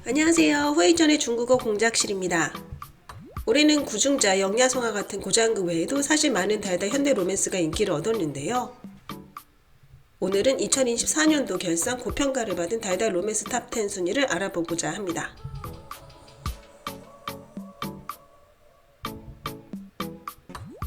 안녕하세요. 회의전의 중국어 공작실입니다. 올해는 구중자, 영야성화 같은 고장극 외에도 사실 많은 달달 현대 로맨스가 인기를 얻었는데요. 오늘은 2024년도 결산 고평가를 받은 달달 로맨스 탑10 순위를 알아보고자 합니다.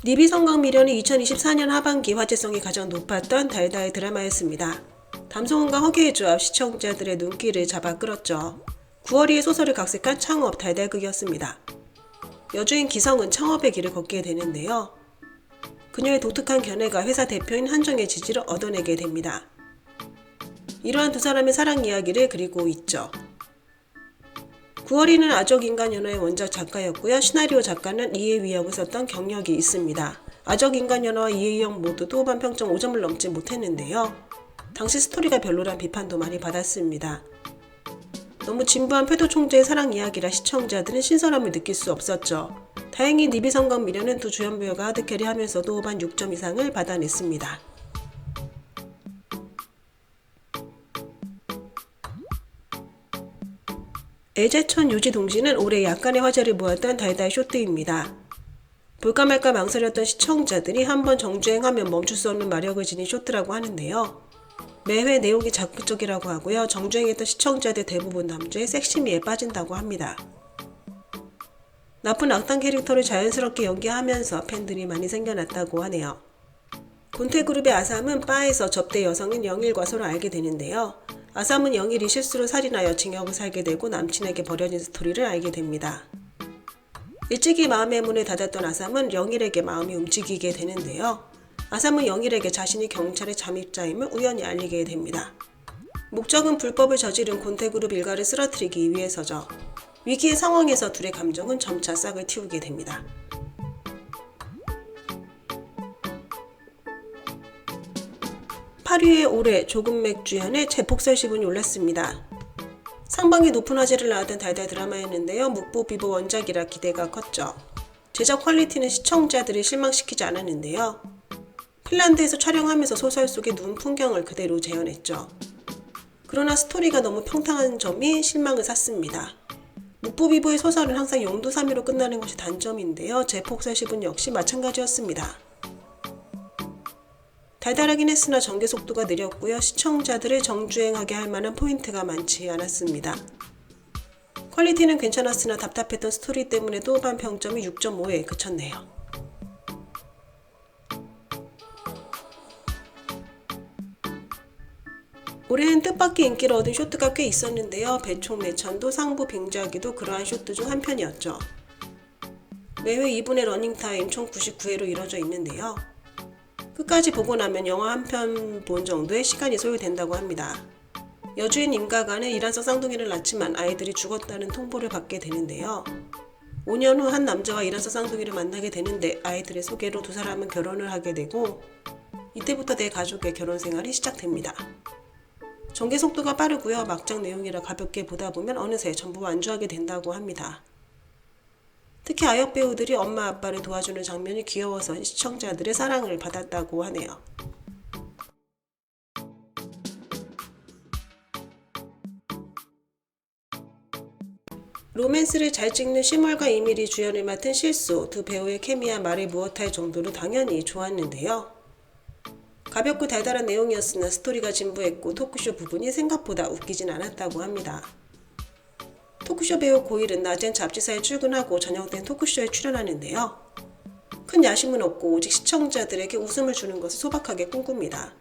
니비 성곽미련이 2024년 하반기 화제성이 가장 높았던 달달 드라마였습니다. 담송은과 허규의 조합 시청자들의 눈길을 잡아 끌었죠. 9월이의 소설을 각색한 창업 달달극이었습니다. 여주인 기성은 창업의 길을 걷게 되는데요. 그녀의 독특한 견해가 회사 대표인 한정의 지지를 얻어내게 됩니다. 이러한 두 사람의 사랑 이야기를 그리고 있죠. 9월이는 아적인간연화의 원작 작가였고요. 시나리오 작가는 이해위영을 썼던 경력이 있습니다. 아적인간연화와 이해위영 모두 또반 평점 5점을 넘지 못했는데요. 당시 스토리가 별로란 비판도 많이 받았습니다. 너무 진부한 패도 총재의 사랑 이야기라 시청자들은 신선함을 느낄 수 없었죠. 다행히 니비 성곽미련은 두 주연 배우가 하드캐리하면서도 반 6점 이상을 받아냈습니다. 애제천 요지동지는 올해 약간의 화제를 모았던 달달 쇼트입니다. 볼까 말까 망설였던 시청자들이 한번 정주행하면 멈출 수 없는 마력을 지닌 쇼트라고 하는데요. 매회 내용이 자극적이라고 하고요. 정주행했던 시청자들 대부분 남주의 섹시미에 빠진다고 합니다. 나쁜 악당 캐릭터를 자연스럽게 연기하면서 팬들이 많이 생겨났다고 하네요. 곤태그룹의 아삼은 바에서 접대 여성인 영일과 서로 알게 되는데요. 아삼은 영일이 실수로 살인하여 징역을 살게 되고 남친에게 버려진 스토리를 알게 됩니다. 일찍이 마음의 문을 닫았던 아삼은 영일에게 마음이 움직이게 되는데요. 아삼은 영일에게 자신이 경찰의 잠입자임을 우연히 알리게 됩니다. 목적은 불법을 저지른 곤태그룹 일가를 쓰러뜨리기 위해서죠. 위기의 상황에서 둘의 감정은 점차 싹을 틔우게 됩니다. 파리의 올해 조금 맥주연의 재폭설 시분이 올랐습니다. 상반기 높은 화제를 낳았던 달달 드라마였는데요. 묵보 비보 원작이라 기대가 컸죠. 제작 퀄리티는 시청자들을 실망시키지 않았는데요. 핀란드에서 촬영하면서 소설 속의 눈 풍경을 그대로 재현했죠. 그러나 스토리가 너무 평탄한 점이 실망을 샀습니다. 묵보 비보의 소설은 항상 용두사미로 끝나는 것이 단점인데요. 재폭설 시분 역시 마찬가지였습니다. 달달하긴 했으나 전개 속도가 느렸고요. 시청자들을 정주행하게 할 만한 포인트가 많지 않았습니다. 퀄리티는 괜찮았으나 답답했던 스토리 때문에 또반 평점이 6.5에 그쳤네요. 올해는 뜻밖의 인기를 얻은 쇼트가 꽤 있었는데요. 배총매천도 상부 빙자기도 그러한 쇼트 중 한 편이었죠. 매회 2분의 러닝타임 총 99회로 이뤄져 있는데요. 끝까지 보고 나면 영화 한 편 본 정도의 시간이 소요된다고 합니다. 여주인 임가간은 이란석 쌍둥이를 낳지만 아이들이 죽었다는 통보를 받게 되는데요. 5년 후 한 남자와 이란석 쌍둥이를 만나게 되는데 아이들의 소개로 두 사람은 결혼을 하게 되고 이때부터 내 가족의 결혼 생활이 시작됩니다. 전개 속도가 빠르고요. 막장 내용이라 가볍게 보다 보면 어느새 전부 완주하게 된다고 합니다. 특히 아역 배우들이 엄마 아빠를 도와주는 장면이 귀여워서 시청자들의 사랑을 받았다고 하네요. 로맨스를 잘 찍는 시멀과 이밀이 주연을 맡은 실수, 두 배우의 케미와 말을 무엇할 정도로 당연히 좋았는데요. 가볍고 달달한 내용이었으나 스토리가 진부했고 토크쇼 부분이 생각보다 웃기진 않았다고 합니다. 토크쇼 배우 고일은 낮엔 잡지사에 출근하고 저녁 땐 토크쇼에 출연하는데요. 큰 야심은 없고 오직 시청자들에게 웃음을 주는 것을 소박하게 꿈꿉니다.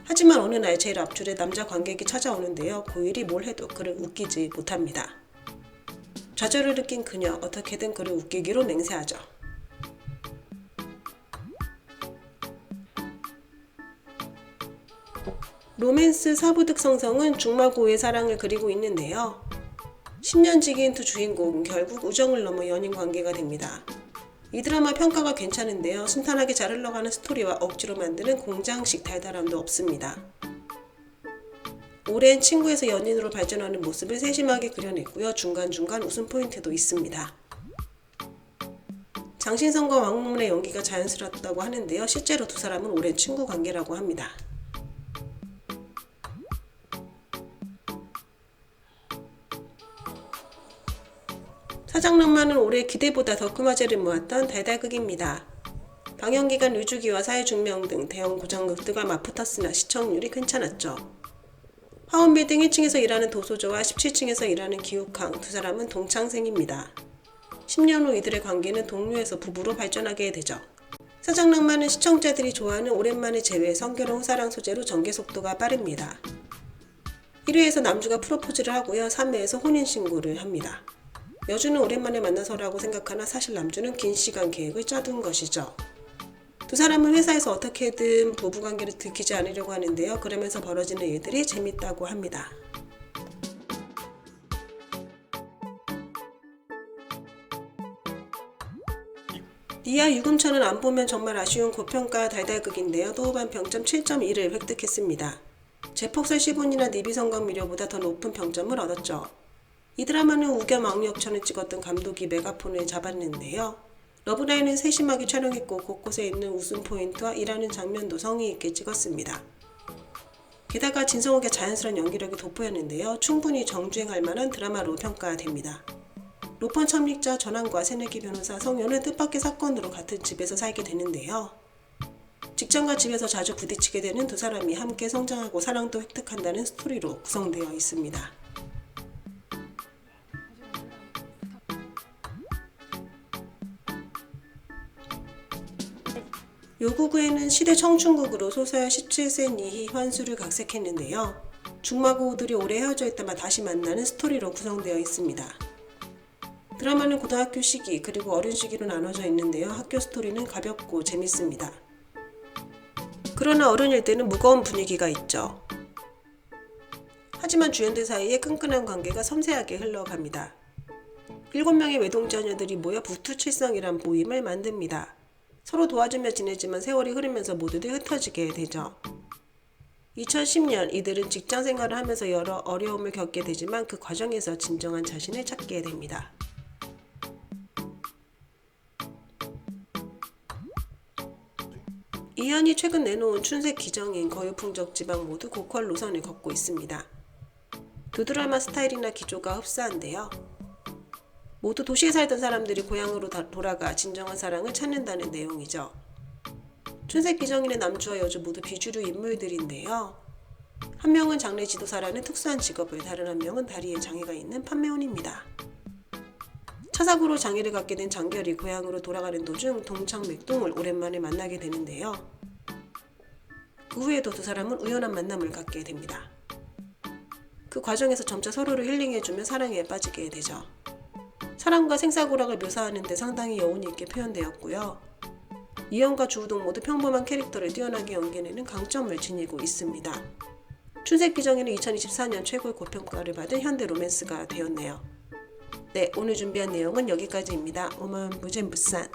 하지만 어느 날 제일 앞줄에 남자 관객이 찾아오는데요. 고일이 뭘 해도 그를 웃기지 못합니다. 좌절을 느낀 그녀, 어떻게든 그를 웃기기로 맹세하죠. 로맨스 사부득성성은 중마고의 사랑을 그리고 있는데요. 10년 지기인 두 주인공 결국 우정을 넘어 연인 관계가 됩니다. 이 드라마 평가가 괜찮은데요. 순탄하게 잘 흘러가는 스토리와 억지로 만드는 공장식 달달함도 없습니다. 오랜 친구에서 연인으로 발전하는 모습을 세심하게 그려냈고요. 중간중간 웃음 포인트도 있습니다. 장신성과 왕문의 연기가 자연스럽다고 하는데요. 실제로 두 사람은 오랜 친구 관계라고 합니다. 사장낭만은 올해 기대보다 더 큰 화제를 모았던 달달극입니다. 방영기간 루주기와 사회중명 등 대형 고장극들과 맞붙었으나 시청률이 괜찮았죠. 화원빌딩 1층에서 일하는 도소저와 17층에서 일하는 기욱항 두 사람은 동창생입니다. 10년 후 이들의 관계는 동료에서 부부로 발전하게 되죠. 사장낭만은 시청자들이 좋아하는 오랜만에 재회 성결혼 후사랑 소재로 전개 속도가 빠릅니다. 1회에서 남주가 프로포즈를 하고요. 3회에서 혼인신고를 합니다. 여주는 오랜만에 만나서라고 생각하나 사실 남주는 긴 시간 계획을 짜둔 것이죠. 두 사람은 회사에서 어떻게든 부부관계를 들키지 않으려고 하는데요. 그러면서 벌어지는 일들이 재밌다고 합니다. 니아 유금천은 안 보면 정말 아쉬운 고평가 달달극인데요. 도후반 평점 7.1을 획득했습니다. 제폭설 15이나 니비성광 미려보다 더 높은 평점을 얻었죠. 이 드라마는 우겸 왕력천을 찍었던 감독이 메가폰을 잡았는데요. 러브라인은 세심하게 촬영했고 곳곳에 있는 웃음 포인트와 일하는 장면도 성의 있게 찍었습니다. 게다가 진성욱의 자연스러운 연기력이 돋보였는데요. 충분히 정주행할 만한 드라마로 평가됩니다. 로펌 참릭자 전환과 새내기 변호사 성효는 뜻밖의 사건으로 같은 집에서 살게 되는데요. 직장과 집에서 자주 부딪히게 되는 두 사람이 함께 성장하고 사랑도 획득한다는 스토리로 구성되어 있습니다. 요구구에는 시대 청춘극으로 소설 17세 니희 환수를 각색했는데요. 중마고우들이 오래 헤어져 있다가 다시 만나는 스토리로 구성되어 있습니다. 드라마는 고등학교 시기 그리고 어른 시기로 나눠져 있는데요. 학교 스토리는 가볍고 재밌습니다. 그러나 어른일 때는 무거운 분위기가 있죠. 하지만 주연들 사이에 끈끈한 관계가 섬세하게 흘러갑니다. 7명의 외동자녀들이 모여 부투칠성이란 모임을 만듭니다. 서로 도와주며 지내지만 세월이 흐르면서 모두들 흩어지게 되죠. 2010년 이들은 직장 생활을 하면서 여러 어려움을 겪게 되지만 그 과정에서 진정한 자신을 찾게 됩니다. 이현이 최근 내놓은 춘색 기정인 거유풍적 지방 모두 고퀄 노선을 걷고 있습니다. 두 드라마 스타일이나 기조가 흡사한데요. 모두 도시에 살던 사람들이 고향으로 돌아가 진정한 사랑을 찾는다는 내용이죠. 춘색 기정인의 남주와 여주 모두 비주류 인물들인데요. 한 명은 장례 지도사라는 특수한 직업을, 다른 한 명은 다리에 장애가 있는 판매원입니다. 차 사고로 장애를 갖게 된 장결이 고향으로 돌아가는 도중 동창맥동을 오랜만에 만나게 되는데요. 그 후에도 두 사람은 우연한 만남을 갖게 됩니다. 그 과정에서 점차 서로를 힐링해주며 사랑에 빠지게 되죠. 사랑과 생사고락을 묘사하는 데 상당히 여운이 있게 표현되었고요. 이현과 주우동 모두 평범한 캐릭터를 뛰어나게 연기내는 강점을 지니고 있습니다. 춘색기정에는 2024년 최고의 고평가를 받은 현대 로맨스가 되었네요. 네, 오늘 준비한 내용은 여기까지입니다. 오만 무젠부산.